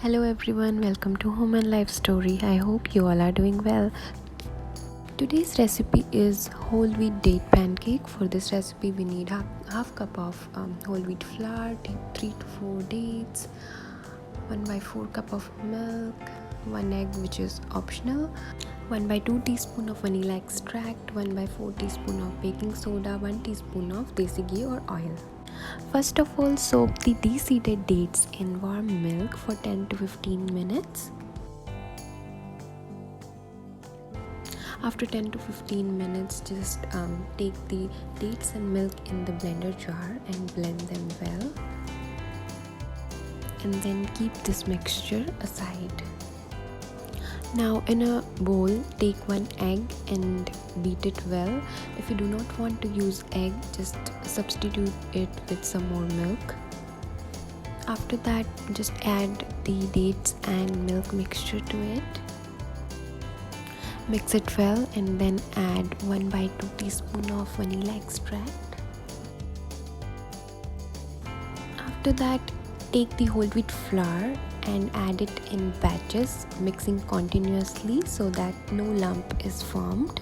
Hello everyone, welcome to Home and Life Story. I hope you all are doing well. Today's recipe is whole wheat date pancake. For this recipe, we need half cup of whole wheat flour, 3 to 4 dates, 1 by 4 cup of milk, 1 egg which is optional, 1 by 2 teaspoon of vanilla extract, 1 by 4 teaspoon of baking soda, 1 teaspoon of desi ghee or oil. First of all, soak the de-seeded dates in warm milk for 10 to 15 minutes. After 10 to 15 minutes, just take the dates and milk in the blender jar and blend them well. And then keep this mixture aside. Now in a bowl, take 1 egg and beat it well. If you do not want to use egg, just substitute it with some more milk. After that, just add the dates and milk mixture to it. Mix it well and then add 1 by 2 teaspoon of vanilla extract. After that, take the whole wheat flour and add it in batches, mixing continuously so that no lump is formed.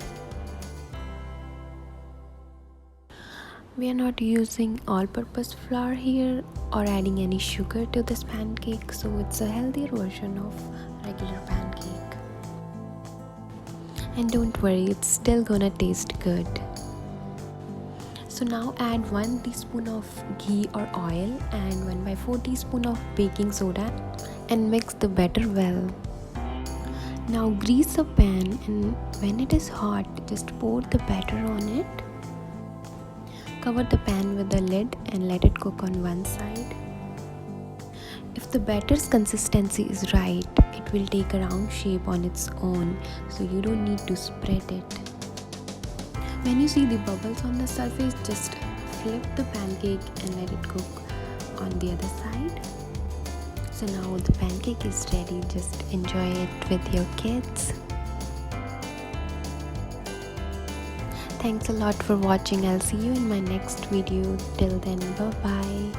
We are not using all-purpose flour here or adding any sugar to this pancake, so it's a healthier version of regular pancake. And don't worry, it's still gonna taste good. So now add 1 teaspoon of ghee or oil and 1 by 4 teaspoon of baking soda and mix the batter well. Now grease a pan and when it is hot, just pour the batter on it. Cover the pan with a lid and let it cook on one side. If the batter's consistency is right, it will take a round shape on its own, so you don't need to spread it. When you see the bubbles on the surface, just flip the pancake and let it cook on the other side. So now the pancake is ready, just enjoy it with your kids. Thanks a lot for watching. I'll see you in my next video. Till then, bye-bye.